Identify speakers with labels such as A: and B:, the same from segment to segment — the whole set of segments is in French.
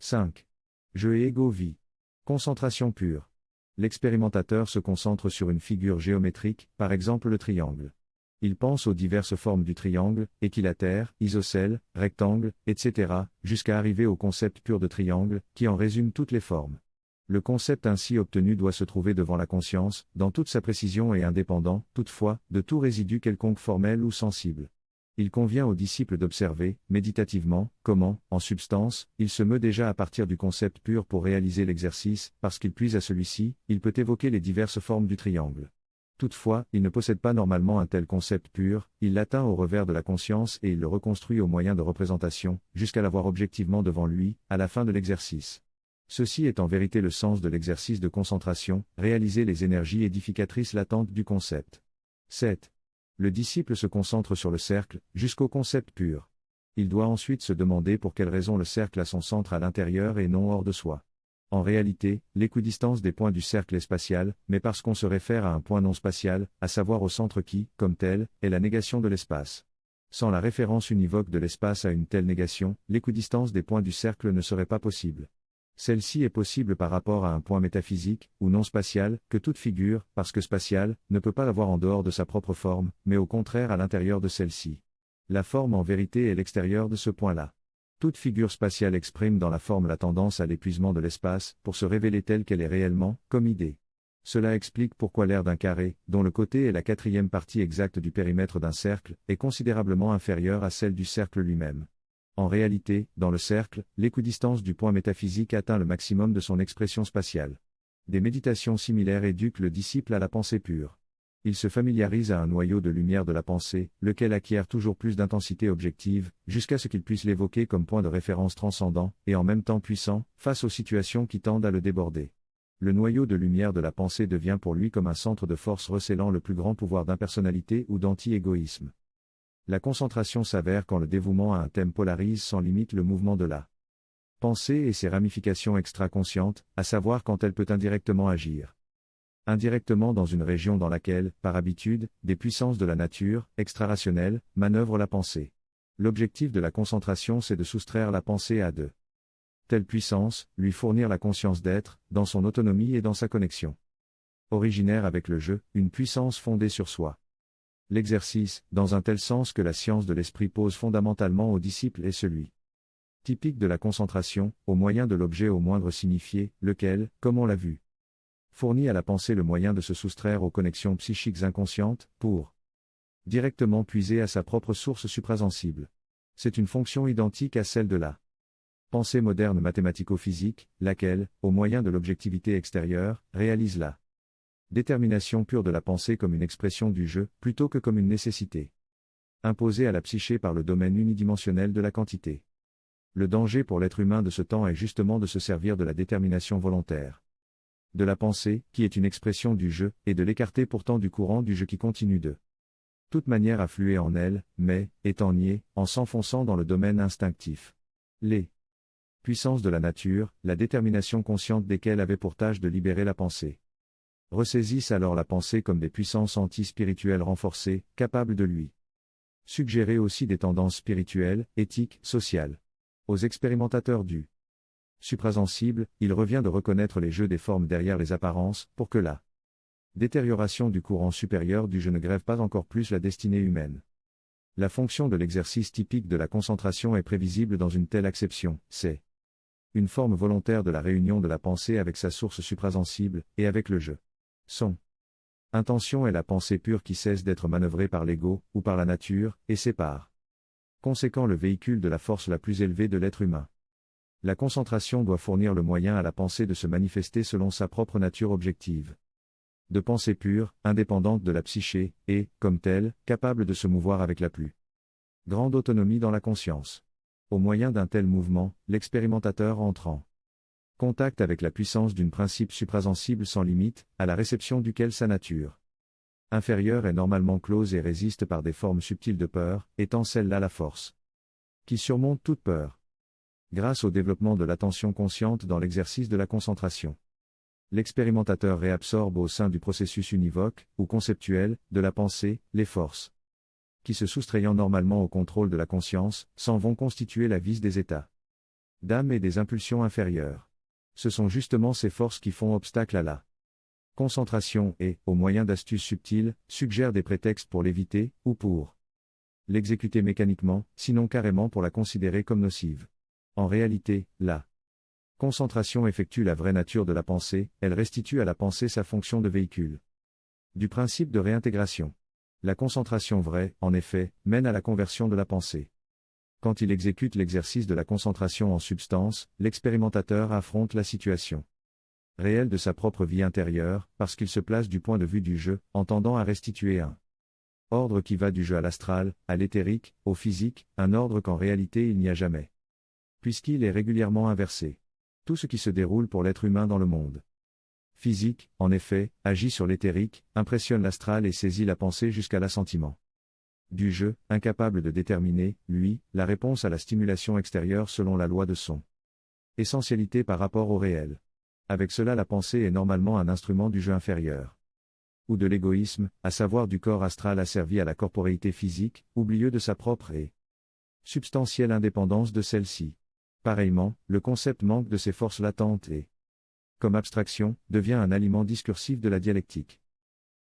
A: 5. Jeu et ego-vie. Concentration pure. L'expérimentateur se concentre sur une figure géométrique, par exemple le triangle. Il pense aux diverses formes du triangle, équilatère, isocèle, rectangle, etc., jusqu'à arriver au concept pur de triangle, qui en résume toutes les formes. Le concept ainsi obtenu doit se trouver devant la conscience, dans toute sa précision et indépendant, toutefois, de tout résidu quelconque formel ou sensible. Il convient au disciple d'observer, méditativement, comment, en substance, il se meut déjà à partir du concept pur pour réaliser l'exercice, parce qu'il puise à celui-ci, il peut évoquer les diverses formes du triangle. Toutefois, il ne possède pas normalement un tel concept pur, il l'atteint au revers de la conscience et il le reconstruit au moyen de représentation, jusqu'à l'avoir objectivement devant lui, à la fin de l'exercice. Ceci est en vérité le sens de l'exercice de concentration, réaliser les énergies édificatrices latentes du concept. 7. Le disciple se concentre sur le cercle, jusqu'au concept pur. Il doit ensuite se demander pour quelle raison le cercle a son centre à l'intérieur et non hors de soi. En réalité, l'équidistance des points du cercle est spatiale, mais parce qu'on se réfère à un point non spatial, à savoir au centre qui, comme tel, est la négation de l'espace. Sans la référence univoque de l'espace à une telle négation, l'équidistance des points du cercle ne serait pas possible. Celle-ci est possible par rapport à un point métaphysique, ou non spatial, que toute figure, parce que spatiale, ne peut pas avoir en dehors de sa propre forme, mais au contraire à l'intérieur de celle-ci. La forme en vérité est l'extérieur de ce point-là. Toute figure spatiale exprime dans la forme la tendance à l'épuisement de l'espace, pour se révéler telle qu'elle est réellement, comme idée. Cela explique pourquoi l'aire d'un carré, dont le côté est la quatrième partie exacte du périmètre d'un cercle, est considérablement inférieure à celle du cercle lui-même. En réalité, dans le cercle, l'équidistance du point métaphysique atteint le maximum de son expression spatiale. Des méditations similaires éduquent le disciple à la pensée pure. Il se familiarise à un noyau de lumière de la pensée, lequel acquiert toujours plus d'intensité objective, jusqu'à ce qu'il puisse l'évoquer comme point de référence transcendant, et en même temps puissant, face aux situations qui tendent à le déborder. Le noyau de lumière de la pensée devient pour lui comme un centre de force recélant le plus grand pouvoir d'impersonnalité ou d'anti-égoïsme. La concentration s'avère quand le dévouement à un thème polarise sans limite le mouvement de la pensée et ses ramifications extra-conscientes, à savoir quand elle peut indirectement agir. Indirectement dans une région dans laquelle, par habitude, des puissances de la nature, extra-rationnelles, manœuvrent la pensée. L'objectif de la concentration c'est de soustraire la pensée à de telles puissances, lui fournir la conscience d'être, dans son autonomie et dans sa connexion originaire avec le jeu, une puissance fondée sur soi. L'exercice, dans un tel sens que la science de l'esprit pose fondamentalement au disciple est celui typique de la concentration, au moyen de l'objet au moindre signifié, lequel, comme on l'a vu, fournit à la pensée le moyen de se soustraire aux connexions psychiques inconscientes, pour directement puiser à sa propre source suprasensible. C'est une fonction identique à celle de la pensée moderne mathématico-physique, laquelle, au moyen de l'objectivité extérieure, réalise la détermination pure de la pensée comme une expression du jeu, plutôt que comme une nécessité imposée à la psyché par le domaine unidimensionnel de la quantité. Le danger pour l'être humain de ce temps est justement de se servir de la détermination volontaire de la pensée, qui est une expression du jeu, et de l'écarter pourtant du courant du jeu qui continue de toute manière à fluer en elle, mais, étant nié, en s'enfonçant dans le domaine instinctif. Les puissances de la nature, la détermination consciente desquelles avait pour tâche de libérer la pensée, ressaisissent alors la pensée comme des puissances anti-spirituelles renforcées, capables de lui suggérer aussi des tendances spirituelles, éthiques, sociales. Aux expérimentateurs du suprasensible, il revient de reconnaître les jeux des formes derrière les apparences, pour que la détérioration du courant supérieur du jeu ne grève pas encore plus la destinée humaine. La fonction de l'exercice typique de la concentration est prévisible dans une telle acception, c'est une forme volontaire de la réunion de la pensée avec sa source suprasensible, et avec le jeu. Son intention est la pensée pure qui cesse d'être manœuvrée par l'ego, ou par la nature, et c'est par conséquent le véhicule de la force la plus élevée de l'être humain. La concentration doit fournir le moyen à la pensée de se manifester selon sa propre nature objective. De pensée pure, indépendante de la psyché, et, comme telle, capable de se mouvoir avec la plus grande autonomie dans la conscience. Au moyen d'un tel mouvement, l'expérimentateur entre en contact avec la puissance d'un principe suprasensible sans limite, à la réception duquel sa nature inférieure est normalement close et résiste par des formes subtiles de peur, étant celle-là la force qui surmonte toute peur. Grâce au développement de l'attention consciente dans l'exercice de la concentration, l'expérimentateur réabsorbe au sein du processus univoque, ou conceptuel, de la pensée, les forces qui se soustrayant normalement au contrôle de la conscience, s'en vont constituer la vis des états d'âme et des impulsions inférieures. Ce sont justement ces forces qui font obstacle à la concentration et, au moyen d'astuces subtiles, suggèrent des prétextes pour l'éviter, ou pour l'exécuter mécaniquement, sinon carrément pour la considérer comme nocive. En réalité, la concentration effectue la vraie nature de la pensée, elle restitue à la pensée sa fonction de véhicule. Du principe de réintégration. La concentration vraie, en effet, mène à la conversion de la pensée. Quand il exécute l'exercice de la concentration en substance, l'expérimentateur affronte la situation réelle de sa propre vie intérieure, parce qu'il se place du point de vue du jeu, en tendant à restituer un ordre qui va du jeu à l'astral, à l'éthérique, au physique, un ordre qu'en réalité il n'y a jamais. Puisqu'il est régulièrement inversé. Tout ce qui se déroule pour l'être humain dans le monde physique, en effet, agit sur l'éthérique, impressionne l'astral et saisit la pensée jusqu'à l'assentiment du jeu, incapable de déterminer, lui, la réponse à la stimulation extérieure selon la loi de son essentialité par rapport au réel. Avec cela, la pensée est normalement un instrument du jeu inférieur. Ou de l'égoïsme, à savoir du corps astral asservi à la corporéité physique, oublieux de sa propre et substantielle indépendance de celle-ci. Pareillement, le concept manque de ses forces latentes et, comme abstraction, devient un aliment discursif de la dialectique.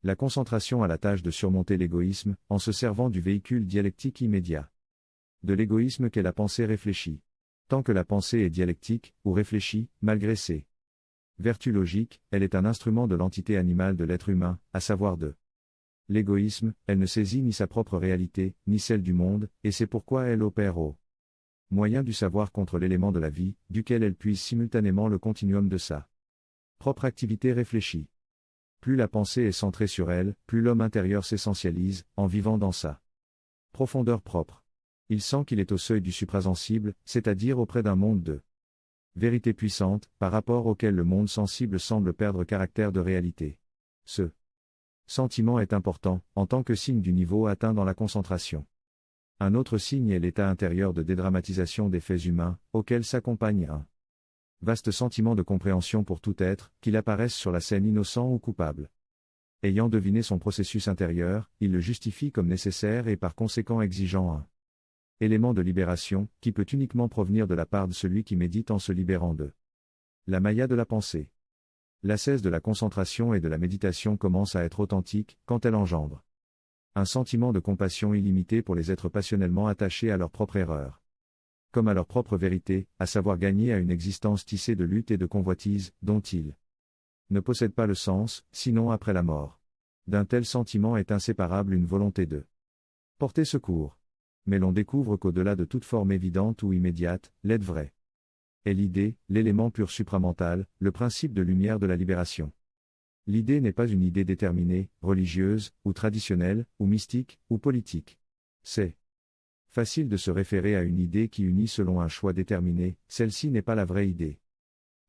A: La concentration a la tâche de surmonter l'égoïsme, en se servant du véhicule dialectique immédiat de l'égoïsme qu'est la pensée réfléchie. Tant que la pensée est dialectique, ou réfléchie, malgré ses vertus logiques, elle est un instrument de l'entité animale de l'être humain, à savoir de l'égoïsme, elle ne saisit ni sa propre réalité, ni celle du monde, et c'est pourquoi elle opère au moyen du savoir contre l'élément de la vie, duquel elle puise simultanément le continuum de sa propre activité réfléchie. Plus la pensée est centrée sur elle, plus l'homme intérieur s'essentialise, en vivant dans sa profondeur propre. Il sent qu'il est au seuil du suprasensible, c'est-à-dire auprès d'un monde de vérité puissante, par rapport auquel le monde sensible semble perdre caractère de réalité. Ce sentiment est important, en tant que signe du niveau atteint dans la concentration. Un autre signe est l'état intérieur de dédramatisation des faits humains, auquel s'accompagne un vaste sentiment de compréhension pour tout être, qu'il apparaisse sur la scène innocent ou coupable. Ayant deviné son processus intérieur, il le justifie comme nécessaire et par conséquent exigeant un élément de libération, qui peut uniquement provenir de la part de celui qui médite en se libérant de la maya de la pensée. L'ascèse de la concentration et de la méditation commence à être authentique, quand elle engendre un sentiment de compassion illimité pour les êtres passionnellement attachés à leur propre erreur, comme à leur propre vérité, à savoir gagner à une existence tissée de lutte et de convoitise, dont ils ne possèdent pas le sens, sinon après la mort. D'un tel sentiment est inséparable une volonté de porter secours. Mais l'on découvre qu'au-delà de toute forme évidente ou immédiate, l'aide vraie est l'idée, l'élément pur supramental, le principe de lumière de la libération. L'idée n'est pas une idée déterminée, religieuse, ou traditionnelle, ou mystique, ou politique. C'est facile de se référer à une idée qui unit selon un choix déterminé, celle-ci n'est pas la vraie idée.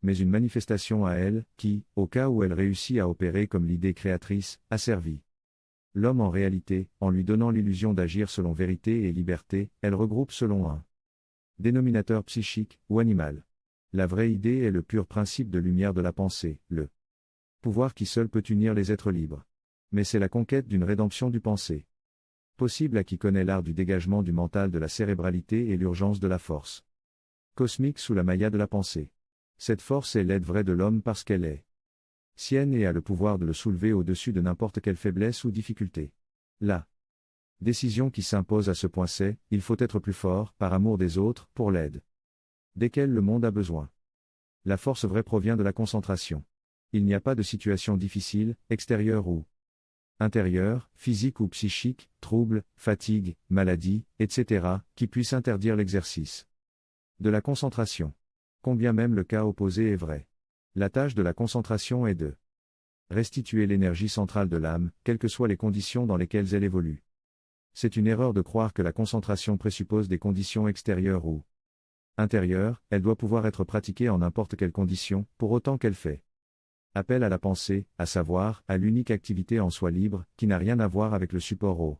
A: Mais une manifestation à elle, qui, au cas où elle réussit à opérer comme l'idée créatrice, a servi l'homme en réalité, en lui donnant l'illusion d'agir selon vérité et liberté, elle regroupe selon un dénominateur psychique, ou animal. La vraie idée est le pur principe de lumière de la pensée, le pouvoir qui seul peut unir les êtres libres. Mais c'est la conquête d'une rédemption du pensée possible à qui connaît l'art du dégagement du mental de la cérébralité et l'urgence de la force cosmique sous la maya de la pensée. Cette force est l'aide vraie de l'homme parce qu'elle est sienne et a le pouvoir de le soulever au-dessus de n'importe quelle faiblesse ou difficulté. La décision qui s'impose à ce point c'est, il faut être plus fort, par amour des autres, pour l'aide desquels le monde a besoin. La force vraie provient de la concentration. Il n'y a pas de situation difficile, extérieure ou intérieure, physique ou psychique, trouble, fatigue, maladie, etc., qui puisse interdire l'exercice de la concentration. Combien même le cas opposé est vrai. La tâche de la concentration est de restituer l'énergie centrale de l'âme, quelles que soient les conditions dans lesquelles elle évolue. C'est une erreur de croire que la concentration présuppose des conditions extérieures ou intérieures, elle doit pouvoir être pratiquée en n'importe quelle condition, pour autant qu'elle fait appel à la pensée, à savoir, à l'unique activité en soi libre, qui n'a rien à voir avec le support au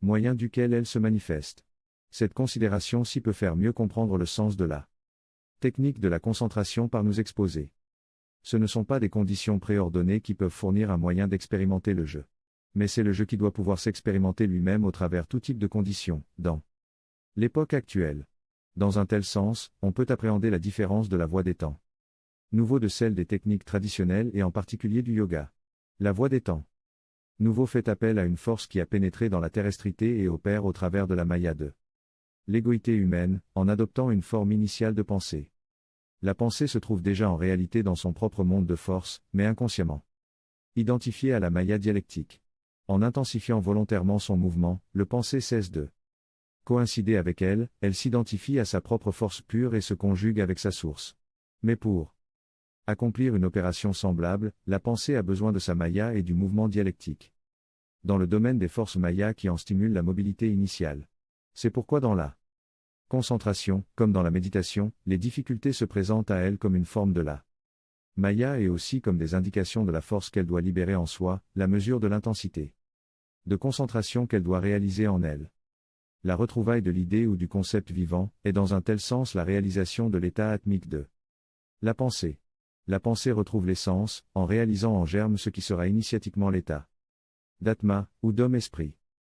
A: moyen duquel elle se manifeste. Cette considération-ci peut faire mieux comprendre le sens de la technique de la concentration par nous exposer. Ce ne sont pas des conditions préordonnées qui peuvent fournir un moyen d'expérimenter le jeu. Mais c'est le jeu qui doit pouvoir s'expérimenter lui-même au travers tout type de conditions, dans l'époque actuelle. Dans un tel sens, on peut appréhender la différence de la voie des temps. Nouveau de celle des techniques traditionnelles et en particulier du yoga. La voie des temps. Nouveau fait appel à une force qui a pénétré dans la terrestrité et opère au travers de la maya de l'égoïté humaine, en adoptant une forme initiale de pensée. La pensée se trouve déjà en réalité dans son propre monde de force, mais inconsciemment identifiée à la maya dialectique. En intensifiant volontairement son mouvement, le pensée cesse de coïncider avec elle, elle s'identifie à sa propre force pure et se conjugue avec sa source. Mais pour accomplir une opération semblable, la pensée a besoin de sa maya et du mouvement dialectique. Dans le domaine des forces maya qui en stimulent la mobilité initiale. C'est pourquoi dans la concentration, comme dans la méditation, les difficultés se présentent à elle comme une forme de la maya et aussi comme des indications de la force qu'elle doit libérer en soi, la mesure de l'intensité de concentration qu'elle doit réaliser en elle. La retrouvaille de l'idée ou du concept vivant est dans un tel sens la réalisation de l'état atmique de la pensée. La pensée retrouve l'essence, en réalisant en germe ce qui sera initiatiquement l'état d'atma, ou d'homme-esprit.